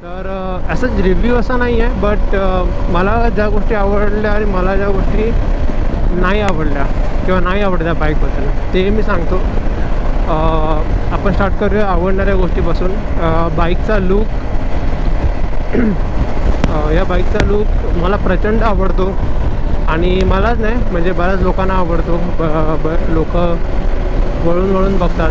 तर असंच रिव्ह्यू असा नाही आहे, बट मला ज्या गोष्टी आवडल्या आणि मला ज्या गोष्टी नाही आवडल्या किंवा नाही आवडल्या बाईकबद्दल ते मी सांगतो. आपण स्टार्ट करूया आवडणाऱ्या गोष्टीपासून. बाईकचा लूक. या बाईकचा लूक मला प्रचंड आवडतो आणि मलाच नाही म्हणजे बऱ्याच लोकांना आवडतो. लोक वळून वळून बघतात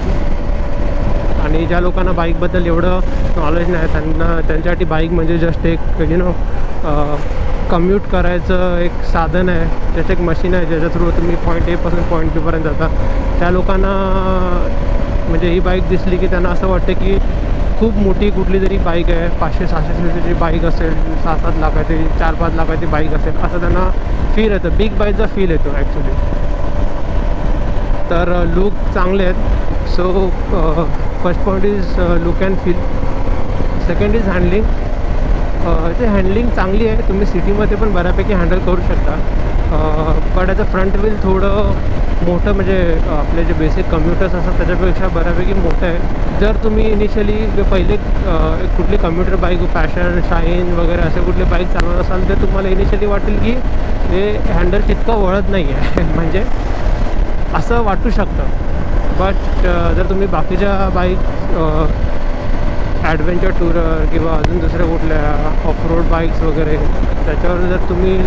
आणि ज्या लोकांना बाईकबद्दल एवढं नॉलेज नाही त्यांच्यासाठी बाईक म्हणजे जस्ट एक कम्यूट करायचं एक साधन आहे, जस्ट एक मशीन आहे ज्याच्या थ्रू तुम्ही पॉईंट ए पासून पॉईंट बी पर्यंत जाता. त्या लोकांना म्हणजे ही बाईक दिसली की त्यांना असं वाटतं की खूप मोठी कुठली तरी बाईक आहे, 500-600 सीसीची बाईक असेल, 6-7 लाखाची 4-5 लाखाची बाईक असेल असं त्यांना फील येतं. बिग बाईकचा फील येतो ॲक्च्युली. तर लुक चांगले आहेत. So first point is look and feel. Second is handling. ते हँडलिंग चांगली आहे, तुम्ही सिटीमध्ये पण बऱ्यापैकी हँडल करू शकता. बट याचं फ्रंट व्हील थोडं मोठं म्हणजे आपले जे बेसिक कम्प्युटर्स असतात त्याच्यापेक्षा बऱ्यापैकी मोठं आहे. जर तुम्ही इनिशियली पहिले कुठली कम्प्युटर बाईक पॅशन शाईन वगैरे असे कुठले बाईक चालवत असाल तर तुम्हाला इनिशियली वाटेल की हे हँडल तितकं वळत नाही आहे म्हणजे असं वाटू शकतं. बट जर तुम्ही बाकीच्या बाईक ॲडव्हेंचर टूरर किंवा अजून दुसऱ्या कुठल्या ऑफरोड बाईक्स वगैरे त्याच्यावर जर तुम्ही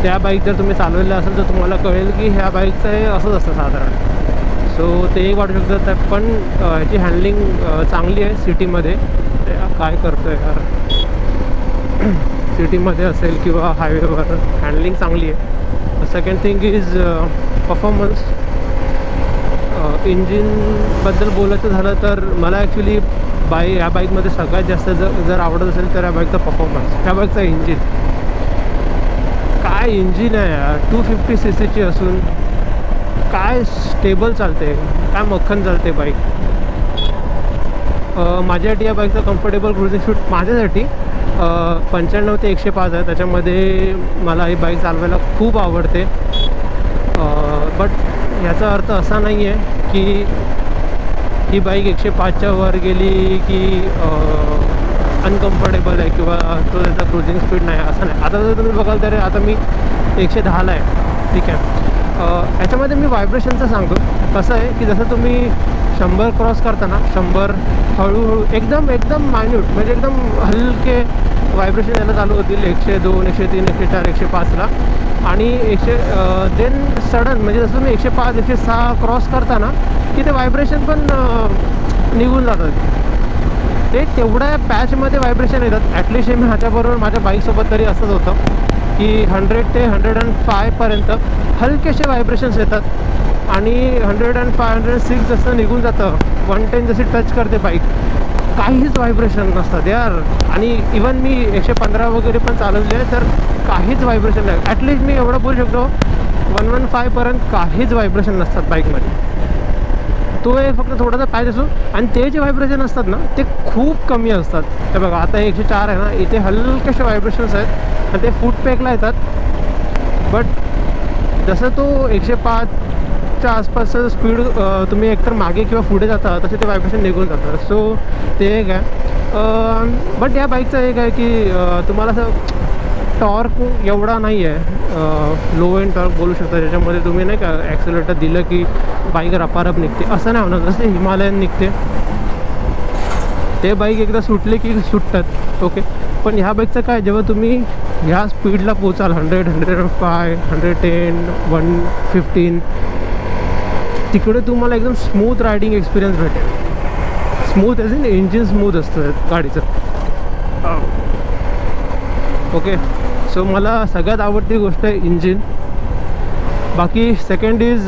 त्या बाईक जर तुम्ही चालवलेल्या असेल तर तुम्हाला कळेल की ह्या बाईकचं हे असंच असतं साधारण. सो ते एक वाटू शकतं. तर पण ह्याची हँडलिंग चांगली आहे सिटीमध्ये. काय करतो आहे यार सिटीमध्ये असेल किंवा हायवेवर हँडलिंग चांगली आहे. Second thing is performance. इंजिनबद्दल बोलायचं झालं तर मला ॲक्च्युली या बाईकमध्ये सगळ्यात जास्त जर आवडत असेल तर या बाईकचा परफॉर्मन्स. ह्या बाईकचा इंजिन काय इंजिन आहे यार. 250 सीसीची असून काय स्टेबल चालते, काय मक्खन चालते बाईक. माझ्यासाठी या बाईकचा कम्फर्टेबल क्रुझिंग स्पीड माझ्यासाठी 95 ते 105 आहे. त्याच्यामध्ये मला ही बाईक चालवायला खूप आवडते. बट याचा अर्थ असा नाही आहे की ही बाईक 105च्या वर गेली की अनकम्फर्टेबल आहे किंवा तो त्याचा क्रुझिंग स्पीड नाही असं नाही. आता जर तुम्ही बघाल तर आता मी 110ला आहे, ठीक आहे. याच्यामध्ये मी व्हायब्रेशनचं सांगतो. कसं आहे की जसं तुम्ही 100 क्रॉस करताना 100 हळूहळू एकदम मायन्यूट म्हणजे एकदम हलके व्हायब्रेशन यायला चालू होतील 102, 103, 104, 105ला आणि देन सडन म्हणजे जसं तुम्ही 105, 106 क्रॉस करताना की ते व्हायब्रेशन पण निघून जातात. ते तेवढ्या पॅचमध्ये व्हायब्रेशन येतात. ॲटलिस्ट हे मी ह्याच्याबरोबर माझ्या बाईकसोबत तरी असंच होतं की 100 ते 105पर्यंत हलकेसे व्हायब्रेशन्स येतात आणि 105, 106 जसं निघून जातं 110 जशी टच करते बाईक काहीच व्हायब्रेशन नसतात यार. आणि इवन मी 115 वगैरे पण चालवले आहे तर काहीच व्हायब्रेशन नाही. ॲटलिस्ट मी एवढं बोलू शकतो 115पर्यंत काहीच व्हायब्रेशन नसतात बाईकमध्ये. तो एक फक्त थोडासा पॅच असो आणि ते जे व्हायब्रेशन असतात ना ते खूप कमी असतात. ते बघा आता 104 आहे ना, इथे हलकेसे व्हायब्रेशन्स आहेत आणि ते फूट पेकला येतात. बट जसं तो 105च्या आसपासचं स्पीड तुम्ही एकतर मागे किंवा पुढे जाता तसे ते व्हायब्रेशन निघून जातात. सो ते एक आहे. बट या बाईकचं एक आहे की तुम्हाला असं टॉर्क एवढा नाही आहे. लो एंड टॉर्क बोलू शकता ज्याच्यामध्ये तुम्ही नाही का ॲक्सिलेटर दिलं की बाईक रपारप निघते असं नाही होणार जसं हिमालयन निघते. ते बाईक एकदा सुटले की सुटतात ओके. पण ह्या बाईकचं काय जेव्हा तुम्ही ह्या स्पीडला पोचाल 100, 105, 110, 115 तिकडे तुम्हाला एकदम स्मूथ रायडिंग एक्सपिरियन्स भेटेल. Smooth as in engine smooth असतं गाडीचं ओके. सो मला सगळ्यात आवडती गोष्ट आहे इंजिन. बाकी सेकंड इज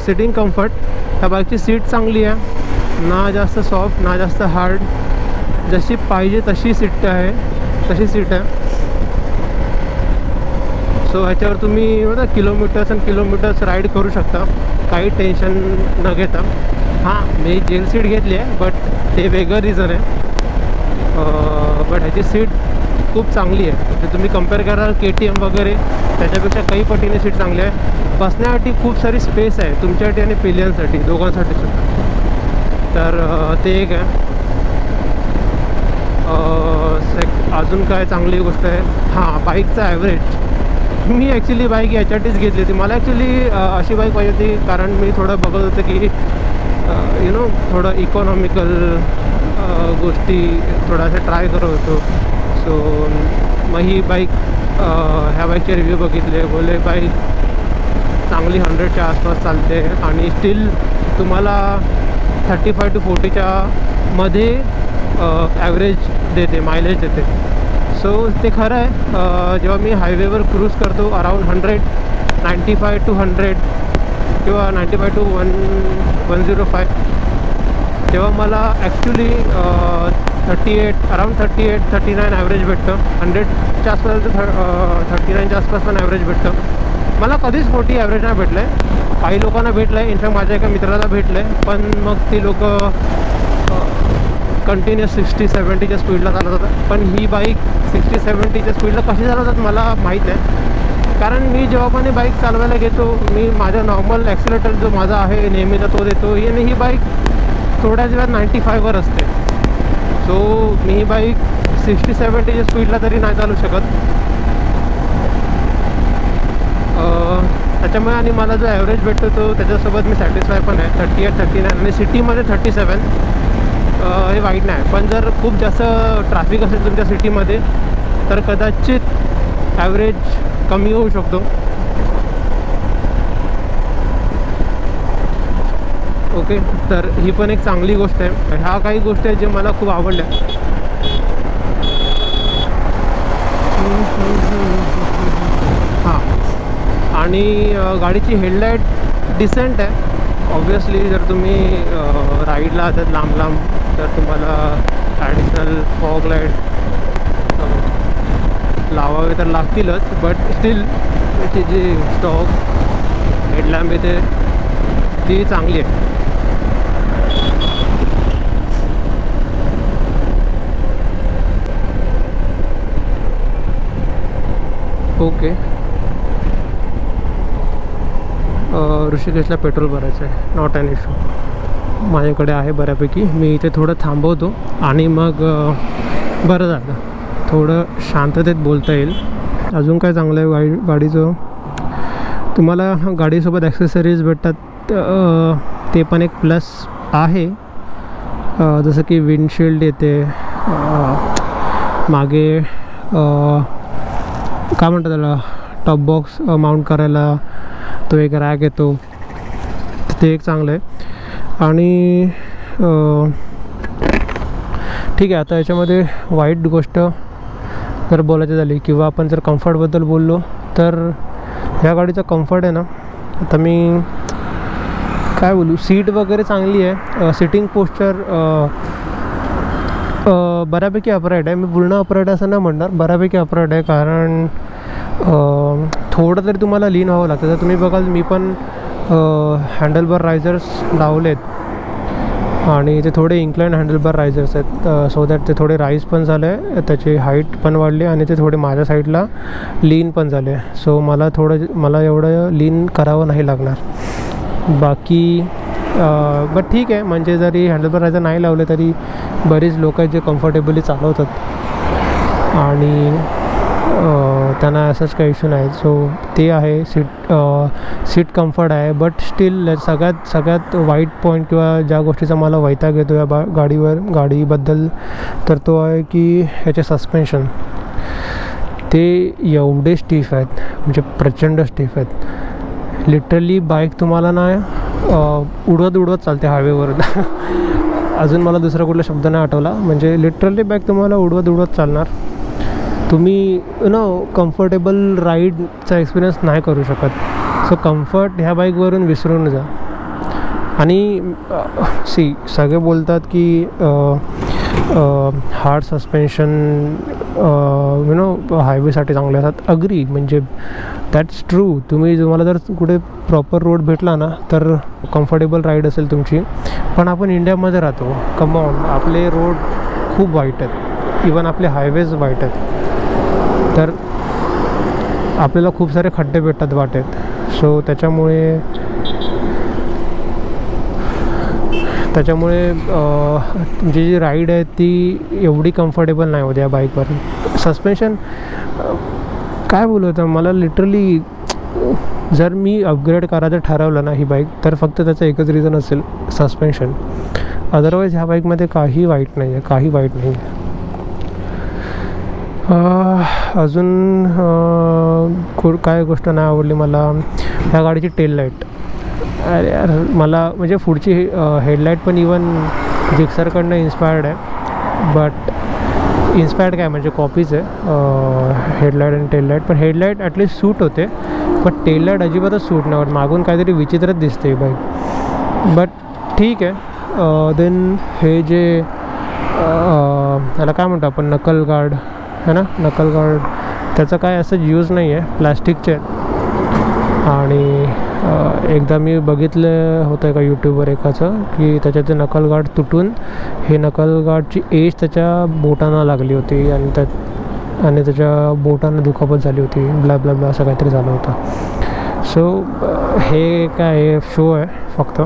सिटिंग कम्फर्ट. ह्या बाईकची सीट चांगली आहे, ना जास्त सॉफ्ट ना जास्त हार्ड, जशी पाहिजे तशी सीट आहे तशी सीट आहे. सो ह्याच्यावर तुम्ही बघा किलोमीटर्स आणि किलोमीटर्स राईड करू शकता काही टेन्शन न घेता. हां मी जेल सीट घेतली आहे बट ते वेगळं रिझन आहे. बट ह्याची सीट खूप चांगली आहे. जर तुम्ही कम्पेअर कराल KTM वगैरे त्याच्यापेक्षा काही पटीने सीट चांगली आहे. बसण्यासाठी खूप सारी स्पेस आहे तुमच्यासाठी आणि पिलियनसाठी दोघांसाठी सुद्धा. तर ते एक आहे. अजून काय चांगली गोष्ट आहे, हां बाईकचा ॲव्हरेज. मी ॲक्च्युली बाईक याच्यासाठीच घेतली होती. मला ॲक्च्युली अशी बाईक पाहिजे होती, कारण मी थोडं बघत होतं की थोडं इकॉनॉमिकल गोष्टी थोडासा ट्राय करत होतो. सो मग ही बाईक ह्या बाईकचे रिव्ह्यू बघितले, बोले बाईक चांगली 100च्या आसपास चालते आणि स्टील तुम्हाला 35 to 40च्या मध्ये ॲव्हरेज देते, मायलेज देते. सो ते खरं आहे. जेव्हा मी हायवेवर क्रूज करतो अराउंड 100, 95 to 100 किंवा 95 to 105, तेव्हा मला ॲक्च्युली 38 अराउंड 39 ॲव्हरेज भेटतं. 100च्या आसपास 39च्या आसपास पण ॲव्हरेज भेटतं. मला कधीच 40 ॲव्हरेज नाही भेटलं आहे. काही लोकांना भेटलं आहे, इनफॅक्ट माझ्या एका मित्राला भेटलं आहे, पण मग ती लोक कंटिन्युअस 60-70च्या स्पीडला चालवतात. पण ही बाईक 60-70च्या स्पीडला कशी चालवतात मला माहीत नाही, कारण मी जेव्हा पण बाईक चालवायला घेतो मी माझा नॉर्मल ॲक्सिलेटर जो माझा आहे नेहमीचा तो देतो, आणि ही बाईक थोड्याच वेळात 95वर असते. सो मी ही बाईक 60-70च्या स्पीडला तरी नाही चालू शकत. त्याच्यामुळे आणि मला जो ॲव्हरेज भेटतो तो त्याच्यासोबत मी सॅटिस्फाय पण आहे. 38-39 आणि सिटीमध्ये 37 हे वाईट नाही. पण जर खूप जास्त ट्रॅफिक असेल तुमच्या सिटीमध्ये तर कदाचित ॲव्हरेज कमी होऊ शकतो. ओके, तर ही पण एक चांगली गोष्ट आहे. ह्या काही गोष्टी आहेत जे मला खूप आवडल्या. हां, आणि गाडीची हेडलाईट डिसेंट आहे. ऑब्वियसली जर तुम्ही राईडला आहात लांब लांब तर तुम्हाला ॲडिशनल फॉग लाईट लावावे तर लागतीलच, बट स्टील त्याची जी स्टॉक हेडलॅम्प येते ती चांगली आहे. ओके, ऋषिकेशला पेट्रोल भरायचं आहे, नॉट ॲन इश्यू. माझ्याकडे आहे बऱ्यापैकी. मी इथे थोडं थांबवतो आणि मग बरं झालं, थोडं शांततेत बोलता येईल. अजून काय चांगलं आहे गाडीचं, तुम्हाला गाडीसोबत ॲक्सेसरीज भेटतात, ते पण एक प्लस आहे. जसं की विंडशिल्ड येते, मागे काय म्हणतात त्याला, टॉप बॉक्स माउंट करायला तो एक रॅक येतो, ते एक चांगलं आहे. आणि ठीक आहे. आता याच्यामध्ये वाईट गोष्ट जर बोलायची झाली किंवा आपण जर कम्फर्टबद्दल बोललो तर ह्या गाडीचा कम्फर्ट आहे ना, आता मी काय बोलू, सीट वगैरे चांगली आहे. सिटिंग पोस्चर बऱ्यापैकी अपराईट आहे. मी पूर्ण अपराईट असं नाही म्हणणार, बऱ्यापैकी अपराईट आहे. कारण थोडं तरी तुम्हाला लीन व्हावं लागतं. तर तुम्ही बघाल मी पण हँडलबार रायझर्स लावलेत आणि ते थोडे इन्क्लाइन हँडलबार रायझर्स आहेत, सो दॅट ते थोडे राईज पण झाले आहे, त्याची हाईट पण वाढली आणि ते थोडे माझ्या साईडला लीन पण झाले. सो मला एवढं लीन करावं नाही लागणार. बाकी बट ठीक आहे, म्हणजे जरी हँडलबार रायझर नाही लावले तरी बरीच लोक आहेत जे कम्फर्टेबली चालवतात आणि त्यांना असंच काही इश्यू नाही. सो ते आहे, सीट कम्फर्ट आहे. बट स्टील सगळ्यात वाईट पॉईंट किंवा ज्या गोष्टीचा मला वैताग येतो या गाडीबद्दल तर तो आहे की ह्याचे सस्पेन्शन ते एवढे स्टीफ आहेत, म्हणजे प्रचंड स्टीफ आहेत. लिटरली बाईक तुम्हाला ना उडवत चालते हायवेवर. अजून मला दुसरा कुठला शब्द नाही आठवला. म्हणजे लिटरली बाईक तुम्हाला उडवत चालणार. तुम्ही कम्फर्टेबल राईडचा एक्सपिरियन्स नाही करू शकत. सो कम्फर्ट ह्या बाईकवरून विसरून जा. आणि सगळे बोलतात की हार्ड सस्पेन्शन हायवेसाठी चांगले असतात. अग्री, म्हणजे दॅट्स ट्रू. तुम्हाला जर कुठे प्रॉपर रोड भेटला ना तर कम्फर्टेबल राईड असेल तुमची. पण आपण इंडियामध्ये राहतो, कम ऑन, आपले रोड खूप वाईट आहेत, इवन आपले हायवेज वाईट आहेत. तर आपल्याला खूप सारे खड्डे भेटतात वाटेत. सो त्याच्यामुळे त्याच्यामुळे तुमची जी राईड आहे ती एवढी कम्फर्टेबल नाही होत या बाईकवर. सस्पेन्शन काय बोलू होतं मला लिटरली, जर मी अपग्रेड करायचं ठरवलं ना ही बाईक तर फक्त त्याचं एकच रिझन असेल, सस्पेन्शन. अदरवाईज ह्या बाईकमध्ये काही वाईट नाही आहे, काही वाईट नाही आहे. अजून काय गोष्ट नाही आवडली मला, ह्या गाडीची टेल लाईट. अरे यार मला म्हणजे पुढची हेडलाईट पण इवन जिक्सरकडनं इन्स्पायर्ड आहे, बट इन्स्पायर्ड काय म्हणजे कॉपीज आहे हेडलाईट आणि टेल लाईट. पण हेडलाईट ॲटलीस्ट सूट होते, बट टेल लाईट अजिबातच सूट नाही होत. मागून काहीतरी विचित्रच दिसते ही बाईक, बट ठीक आहे. देन हे जे याला काय म्हणतो आपण, नकल गार्ड है ना, नकल गार्ड त्याचा काय असं यूज नाही आहे, प्लॅस्टिकचे. आणि एकदा मी बघितलं होतं एका यूट्यूबवर एकाचं की त्याच्यात नकल गार्ड तुटून हे नकल गार्डची एज त्याच्या बोटांना लागली होती आणि त्याच्या बोटांना दुखापत झाली होती, ब्ला ब्ला ब्ला असं काहीतरी झालं होतं. सो हे काय शो आहे फक्त.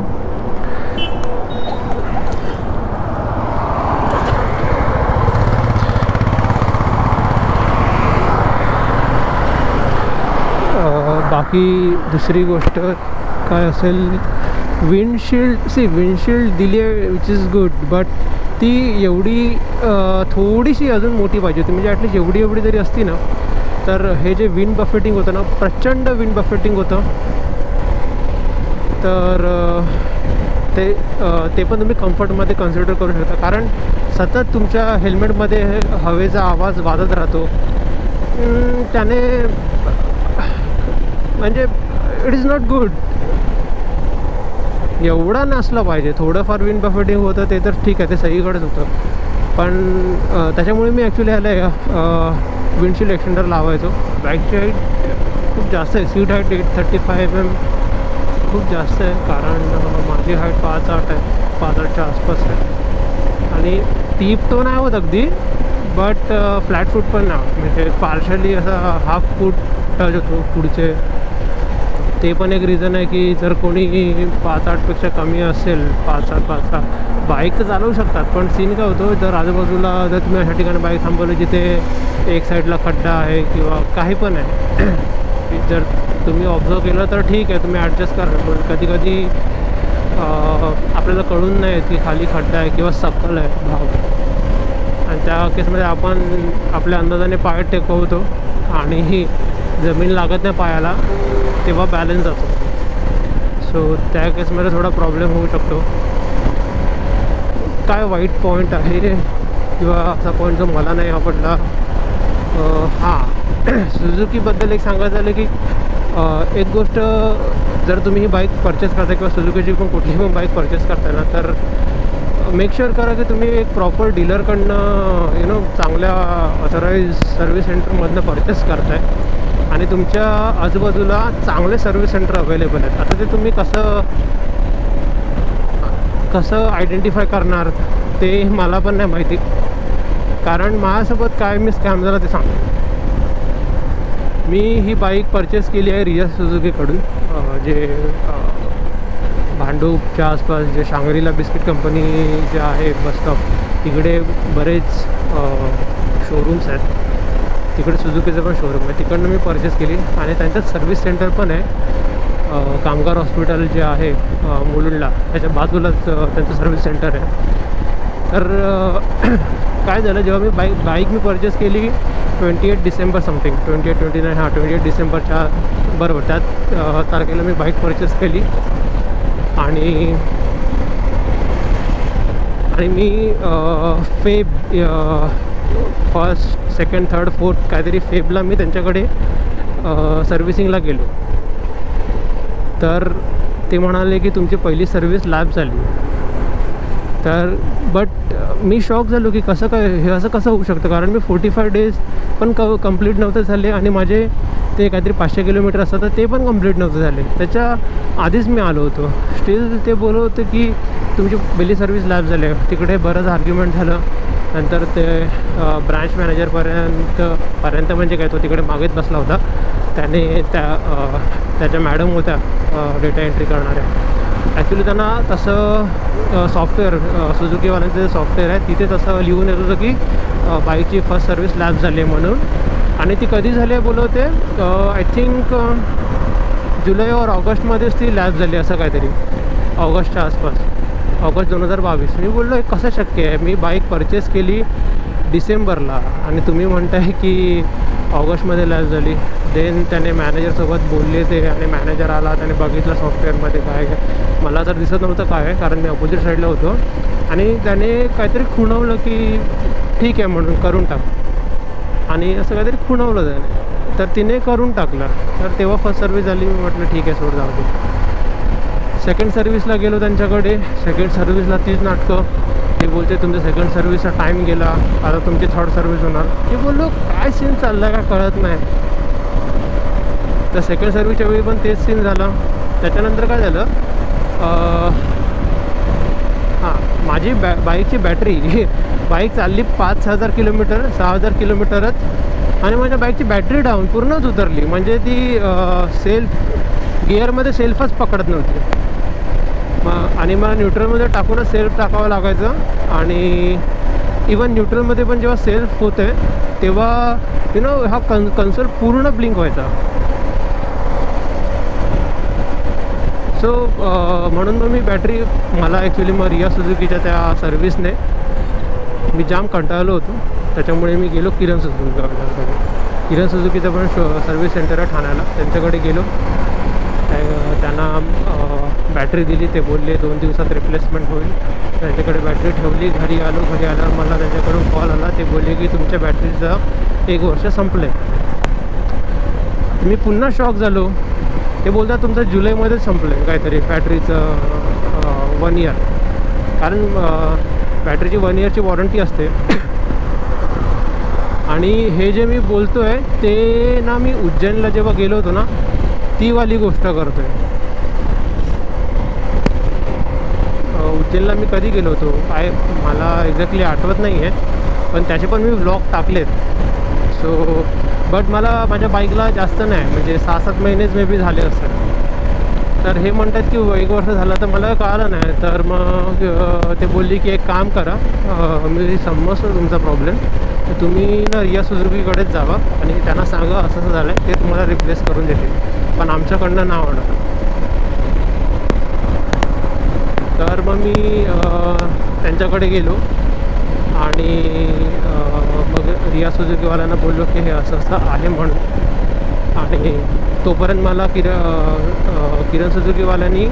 बाकी दुसरी गोष्ट काय असेल, विंडशील्ड दिली आहे विच इज गुड, बट ती एवढी थोडीशी अजून मोठी पाहिजे होती. म्हणजे ॲटलीस्ट एवढी जरी असती ना तर हे जे विंड बफेटिंग होतं ना, प्रचंड विंड बफेटिंग होतं. तर ते पण तुम्ही कम्फर्टमध्ये कन्सिडर करू शकता, कारण सतत तुमच्या हेल्मेटमध्ये हवेचा आवाज वाजत राहतो. त्याने म्हणजे इट इज नॉट गुड. एवढा नसलं पाहिजे, थोडंफार विंड बफेटिंग होतं ते तर ठीक आहे, ते सगळीकडेच होतं. पण त्याच्यामुळे मी ॲक्च्युली ह्याला विंडशील्ड एक्सटेंडर लावायचो. बॅकची हाईट खूप जास्त आहे, सीट हाईट 835 mm खूप जास्त आहे, कारण माझी हाईट 5'8" आहे, 5'8" आसपास आहे. आणि टीप तो नाही होत अगदी, बट फ्लॅट फूट पण नाही, म्हणजे पार्शली असा हाफ फूट टच होतो पुढचे. ते पण एक रिझन आहे की जर कोणी 5'8" कमी असेल, 5'6" बाईक तर चालवू शकतात, पण सीन काय होतो, जर आजूबाजूला जर तुम्ही अशा ठिकाणी बाईक थांबवली जिथे एक साईडला खड्डा आहे किंवा काही पण आहे, जर तुम्ही ऑब्झर्व केलं तर ठीक आहे, तुम्ही ॲडजस्ट करा. पण कधी आपल्याला कळून नाही की खाली खड्डा आहे किंवा सकल आहे भाग, आणि त्या केसमध्ये आपण आपल्या अंदाजाने पाय टेकवतो आणि जमीन लागत नाही पायाला, तेव्हा बॅलन्स जातो. सो त्या केसमध्ये थोडा प्रॉब्लेम होऊ शकतो. काय वाईट पॉईंट आहे किंवा असा पॉईंट जो मला नाही आवडला, सुझुकीबद्दल एक सांगायचं झालं की एक गोष्ट, जर तुम्ही ही बाईक परचेस करता किंवा सुझुकीची पण कुठलीही पण बाईक परचेस करताय ना, तर मेक शुअर करा की तुम्ही एक प्रॉपर डीलरकडनं चांगल्या ऑथराईज सर्व्हिस सेंटरमधनं परचेस करताय आणि तुमच्या आजूबाजूला चांगले सर्व्हिस सेंटर अवेलेबल आहेत. आता ते तुम्ही कसं आयडेंटिफाय करणार ते मला पण नाही माहिती, कारण माझ्यासोबत काय मी स्कॅम झाला ते सांगतो. मी ही बाईक परचेस केली आहे रिया सुझुकीकडून, जे भांडूपच्या आसपास जे शांग्रीला बिस्किट कंपनी जे आहे बसस्टॉप तिकडे बरेच शोरूम्स आहेत. तिकडे सुझुकीचं पण शोरूम आहे, तिकडनं मी परचेस केली. आणि त्यांच्यात सर्व्हिस सेंटर पण आहे, कामगार हॉस्पिटल जे आहे मुलुंडला त्याच्या बाजूलाच त्यांचं सर्व्हिस सेंटर आहे. तर काय झालं, जेव्हा मी बाईक मी परचेस केली 28 डिसेंबर समथिंग, 28 डिसेंबरच्या बरोबर त्याच तारखेला मी बाईक परचेस केली. आणि मी Feb 1st, 2nd, 3rd, 4th काहीतरी फेबला मी त्यांच्याकडे सर्व्हिसिंगला गेलो. तर ते म्हणाले की तुमची पहिली सर्व्हिस लॅब झाली. तर बट मी शॉक झालो की कसं काय हे असं कसं होऊ शकतं, कारण मी 45 डेज पण कंप्लीट नव्हते झाले आणि माझे ते काहीतरी 500 किलोमीटर असतं तर ते पण कंप्लीट नव्हते झाले. त्याच्या आधीच मी आलो होतो. स्टील ते बोलत होते की तुमची पहिली सर्व्हिस लॅब झाली. तिकडे बरंच आर्ग्युमेंट झालं. नंतर ते ब्रांच मॅनेजरपर्यंत म्हणजे काय, तो तिकडे मागेच बसला होता. त्याने त्याच्या मॅडम होत्या डेटा एंट्री करणाऱ्या, ॲक्च्युली त्यांना तसं सॉफ्टवेअर सुझुकीवाल्यांचं जे सॉफ्टवेअर आहे तिथे तसं लिहून येत होतं की बाईकची फर्स्ट सर्व्हिस लॅब झाली आहे म्हणून. आणि ती कधी झाली आहे बोलवते, आय थिंक जुलै और ऑगस्टमध्येच ती लॅब झाली असं काहीतरी, ऑगस्टच्या आसपास, ऑगस्ट 2022. मी बोललो हे कसं शक्य आहे, मी बाईक परचेस केली डिसेंबरला आणि तुम्ही म्हणताय की ऑगस्टमध्ये लॅब झाली. देन त्याने मॅनेजरसोबत बोलले ते, आणि मॅनेजर आला, त्याने बघितलं सॉफ्टवेअरमध्ये काय काय. मला तर दिसत नव्हतं काय आहे, कारण मी अपोजिट साईडला होतो. आणि त्याने काहीतरी खुणवलं की ठीक आहे म्हणून करून टाक, आणि असं काहीतरी खुणवलं त्याने, तर तिने करून टाकलं. तर तेव्हा फर्स्ट सर्व्हिस झाली. मी म्हटलं ठीक आहे सोड, जाऊ दे. सेकंड सर्व्हिसला गेलो त्यांच्याकडे. सेकंड सर्व्हिसला तीच नाटकं. ते बोलते तुमच्या सेकंड सर्व्हिसचा टाईम गेला, आता तुमची थर्ड सर्व्हिस होणार. ते बोललो काय सीन चालला का कळत नाही. तर सेकंड सर्व्हिसच्या वेळी पण तेच सीन झालं. त्याच्यानंतर काय झालं, हां, माझी बाईकची बॅटरी बाईक चालली 5,000 किलोमीटर, 6,000 किलोमीटरच, आणि माझ्या बाईकची बॅटरी डाऊन पूर्णच उतरली. म्हणजे ती सेल्फ गिअरमध्ये सेल्फच पकडत नव्हती. आणि मला न्यूट्रलमध्ये टाकूनच सेल्फ टाकावं लागायचं. आणि इवन न्यूट्रलमध्ये पण जेव्हा सेल्फ होते तेव्हा हा कन्सोल पूर्ण ब्लिंक व्हायचा. सो म्हणून मग मी बॅटरी, मला ॲक्च्युली मग रिया सुझुकीच्या त्या सर्व्हिसने मी जाम कंटाळलो होतो. त्याच्यामुळे मी गेलो किरण सुझुकीकडे. किरण सुझुकीचं पण सर्व्हिस सेंटर आहे ठाण्याला, त्यांच्याकडे गेलो. त्यांना बॅटरी दिली. ते बोलले 2 दिवसात रिप्लेसमेंट होईल. त्यांच्याकडे बॅटरी ठेवली. घरी आलो. घरी आल्यावर मला त्यांच्याकडून कॉल आला. ते बोलले की तुमच्या बॅटरीचं 1 वर्ष संपलं आहे. मी पुन्हा शॉक झालो. ते बोलतात तुमचं जुलैमध्येच संपलं आहे काहीतरी बॅटरीचं 1 इयर, कारण बॅटरीची 1 इयरची वॉरंटी असते. आणि हे जे मी बोलतो आहे ते ना, मी उज्जैनला जेव्हा गेलो होतो ना, ती वाली गोष्ट करतो आहे. उज्जैनला मी कधी गेलो होतो काय मला एक्झॅक्टली आठवत नाही आहे, पण त्याचे पण मी व्लॉग टाकलेत. सो बट मला माझ्या बाईकला जास्त नाही, म्हणजे 6-7 महिनेच मे बी झाले असतात. तर हे म्हणतात की 1 वर्ष झालं, तर मला कळलं नाही. तर मग ते बोलली की एक काम करा, मी समजतो तुमचा प्रॉब्लेम, तर तुम्ही ना रिया सुझुकीकडेच जावा आणि त्यांना सांगा असं असं झालं आहे, ते तुम्हाला रिप्लेस करून देतील, पण आमच्याकडनं नाव होणार. तर मग मी त्यांच्याकडे गेलो आणि मग रिया सुझुकीवाल्यांना बोललो की हे असं असं आहे म्हणून. आणि तोपर्यंत मला किरण सुझुकीवाल्यांनी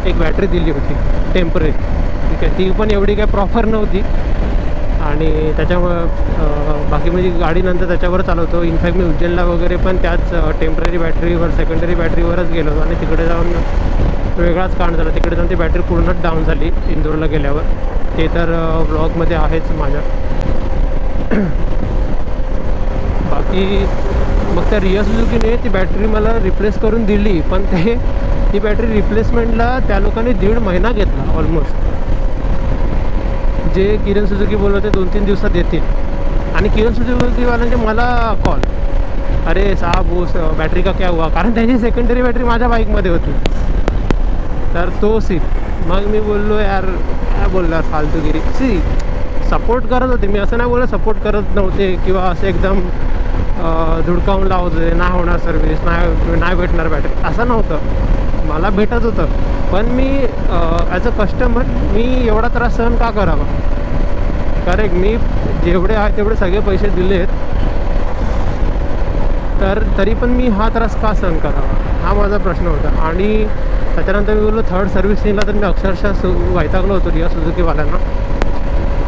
एक बॅटरी दिली होती टेम्पररी. ठीक आहे, ती पण एवढी काय प्रॉपर नव्हती. आणि त्याच्यामुळं बाकी म्हणजे गाडी नंतर त्याच्यावर चालवतो. इनफॅक्ट मी उज्जैनला वगैरे पण त्याच टेम्पररी बॅटरीवर, सेकंडरी बॅटरीवरच गेलो होतो. आणि तिकडे जाऊन वेगळाच कांड झाला. तिकडे जाऊन ती बॅटरी पूर्णच डाऊन झाली इंदोरला गेल्यावर. ते तर ब्लॉगमध्ये आहेच माझ्या. बाकी मग त्या रिया सुझुकीने ती बॅटरी मला रिप्लेस करून दिली, पण ती बॅटरी रिप्लेसमेंटला त्या लोकांनी 1.5 महिना घेतला ऑलमोस्ट. जे किरण सुझुकी बोलत होते 2-3 दिवसात देतील. आणि किरण सुझुकीवाल्यांचे मला कॉल, अरे साहब वो बॅटरी का क्या हुआ, कारण त्याची सेकंडरी बॅटरी माझ्या बाईकमध्ये होती. तर तो सीन. मग मी बोललो यार काय बोलणार फालतूगिरी. सपोर्ट करत होते मी, असं नाही बोललं सपोर्ट करत नव्हते किंवा असं एकदम धुडकावून लावत होते नाही होणार सर्व्हिस, नाही भेटणार बॅटरी, असं नव्हतं. मला भेटत होतं, पण मी ॲज अ कस्टमर मी एवढा त्रास सहन का करावा. करेक्ट, मी जेवढे आहे तेवढे सगळे पैसे दिले आहेत, तर तरी पण मी हा त्रास का सहन करावा, हा माझा प्रश्न होता. आणि त्याच्यानंतर मी बोललो थर्ड सर्व्हिसिंगला तर मी अक्षरशः वैतागलो होतो रिया सुझुकीवाल्यांना.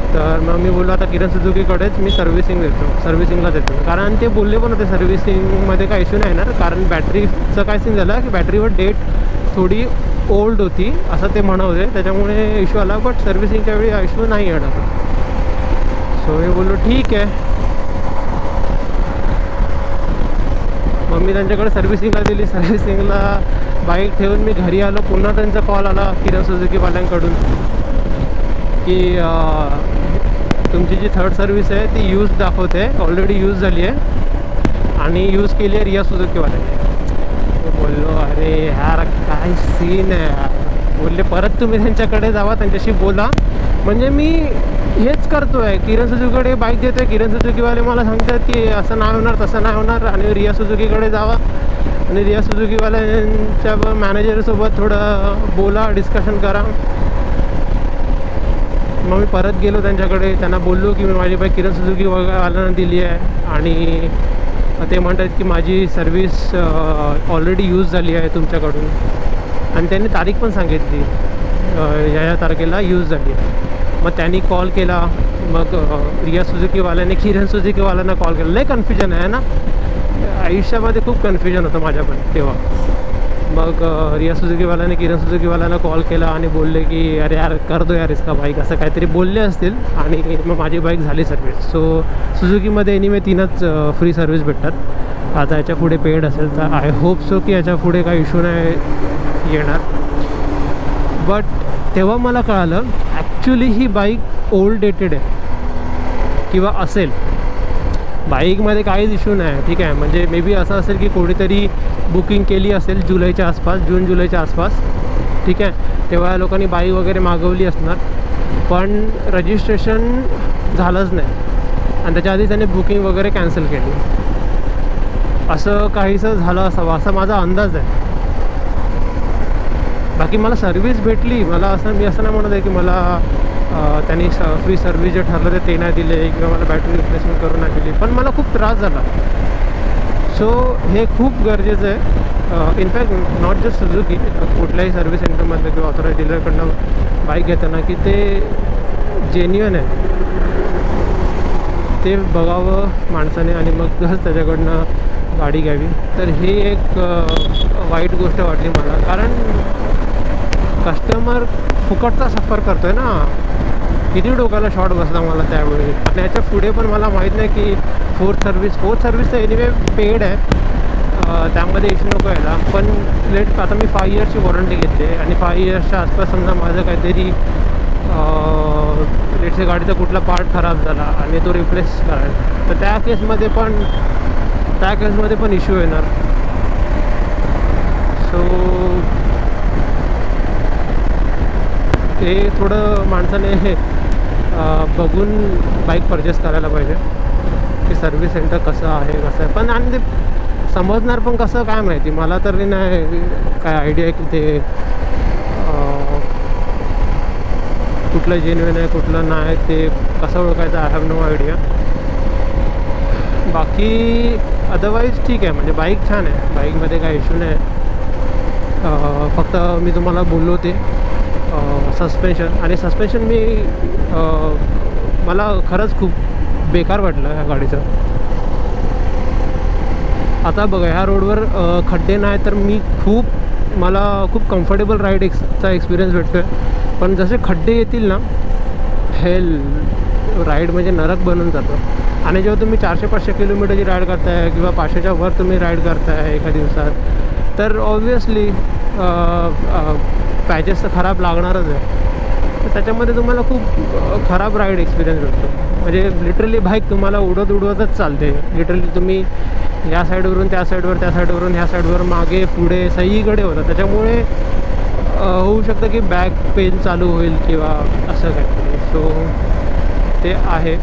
तर मग मी बोललो आता किरण सुझुकीकडेच मी सर्व्हिसिंगला देतो. कारण ते बोलले पण होते सर्व्हिसिंगमध्ये काय इश्यू नाही येणार, कारण बॅटरीचं काय सीन झालं की बॅटरीवर डेट थोडी ओल्ड होती असं ते म्हणत होते, त्याच्यामुळे इश्यू आला. बट सर्व्हिसिंगच्या वेळी इश्यू नाही येणार. सो मी बोललो ठीक आहे. मग मी त्यांच्याकडे सर्व्हिसिंगला दिली. सर्व्हिसिंगला बाईक ठेवून मी घरी आलो. पुन्हा त्यांचा कॉल आला किरण सुझुकीवाल्यांकडून की तुमची जी थर्ड सर्व्हिस आहे ती यूज दाखवते, ऑलरेडी यूज झाली आहे आणि यूज केली आहे रिया सुझुकीवाल्याने. बोललो अरे यार काय सीन आहे यार. बोलले परत तुम्ही त्यांच्याकडे जावा, त्यांच्याशी बोला. म्हणजे मी हेच करतो आहे, किरण सुझुकीकडे बाईक देतो आहे, किरण सुझुकीवाले मला सांगतात की असं नाही होणार तसं नाही होणार, आणि रिया सुझुकीकडे जावा आणि रिया सुझुकीवाल्यांच्या मॅनेजरसोबत थोडं बोला, डिस्कशन करा. मग मी परत गेलो त्यांच्याकडे, त्यांना बोललो की मी माझी बाईक किरण सुझुकीवाल्यांना दिली आहे आणि ते म्हणतात की माझी सर्विस ऑलरेडी यूज झाली आहे तुमच्याकडून, आणि त्यांनी तारीख पण सांगितली या तारखेला यूज झाली आहे. मग त्यांनी कॉल केला, मग रिया सुझुकीवाल्याने किरण सुझुकीवाल्यांना कॉल केला. लय कन्फ्युजन आहे ना आयुष्यामध्ये, खूप कन्फ्युजन होतं माझ्या पण तेव्हा. मग रिया सुझुकीवाल्याने किरण सुझुकीवाल्यांना कॉल केला आणि बोलले की अरे यार कर दो यार इसका बाईक, असं काहीतरी बोलले असतील, आणि मग माझी बाईक झाली सर्विस. सो सुझुकीमध्ये एनिवे 3च फ्री सर्विस भेटतात. आता याच्या पुढे पेड असेल तर आय होप सो की याच्या पुढे काही इश्यू नाही येणार. बट तेव्हा मला कळालं ॲक्च्युली ही बाईक ओल्ड डेटेड आहे किंवा असेल. बाईकमध्ये काहीच इश्यू नाही, ठीक आहे. म्हणजे मे बी असं असेल की कोणीतरी बुकिंग केली असेल जुलैच्या आसपास, जून जुलैच्या आसपास, ठीक आहे. तेव्हा लोकांनी बाईक वगैरे मागवली असणार, पण रजिस्ट्रेशन झालंच नाही आणि त्याच्या आधी त्यांनी बुकिंग वगैरे कॅन्सल केली. असं काहीसं झालं असावं असा माझा अंदाज आहे. बाकी मला सर्विस भेटली, मला मी असं नाही म्हणत आहे की मला त्यांनी फ्री सर्विस जे ठरलं ते नाही दिले किंवा मला बॅटरी रिप्लेसमेंट करून नाही दिली, पण मला खूप त्रास झाला. सो हे खूप गरजेचं आहे. इनफॅक्ट नॉट जस्ट सुझुकी, कुठल्याही सर्व्हिस सेंटरमधलं किंवा ऑथोराइज डीलरकडनं बाईक घेताना की ते जेन्युइन आहे ते बघावं माणसाने, आणि मग तसंच त्याच्याकडनं गाडी घ्यावी. तर ही एक वाईट गोष्ट वाटली मला, कारण कस्टमर फुकटचा सफर करतो आहे ना. किती डोक्याला शॉर्ट बसला मला त्यावेळी. आणि याच्या पुढे पण मला माहीत नाही की फोर्थ सर्विस तर एनिवे पेड आहे, त्यामध्ये इश्यू नको यायला. पण आता मी 5 इयर्सची वॉरंटी घेतली आहे आणि 5 इयर्सच्या आसपास समजा माझं काहीतरी लेटसे गाडीचा कुठला पार्ट खराब झाला आणि तो रिप्लेस करायचा, तर त्या केसमध्ये पण इश्यू येणार. सो ते थोडं माणसाने बघून बाईक परचेस करायला पाहिजे की सर्व्हिस सेंटर कसं आहे. पण आणि ते समजणार पण कसं काय माहिती, मला तरी नाही काय आयडिया आहे की ते कुठलं जेन्युइन आहे कुठलं नाही, ते कसं ओळखायचं आय हॅव नो आयडिया. बाकी अदरवाईज ठीक आहे, म्हणजे बाईक छान आहे, बाईकमध्ये काही इश्यू नाही. फक्त मी तुम्हाला बोललो ते सस्पेन्शन मला खरंच खूप बेकार वाटलं ह्या गाडीचं. आता बघा ह्या रोडवर खड्डे नाही तर मला खूप कम्फर्टेबल राईडचा एक्सपिरियन्स भेटतो आहे. पण जसे खड्डे येतील ना, राईड म्हणजे नरक बनून जातं. आणि जेव्हा तुम्ही 400-500 किलोमीटरची राईड करताय किंवा 500च्या वर तुम्ही राईड करताय एका दिवसात, तर ऑब्वियसली पॅचेस तर खराब लागणारच आहे. तर त्याच्यामध्ये तुम्हाला खूप खराब राईड एक्सपिरियन्स भेटतो. म्हणजे लिटरली बाईक तुम्हाला उडवतच चालते. लिटरली तुम्ही या साईडवरून त्या साईडवर, त्या साईडवरून ह्या साईडवर, मागे पुढे सगळीकडे होतं. त्याच्यामुळे होऊ शकतं की बॅक पेन चालू होईल किंवा असं काहीतरी. सो ते आहे.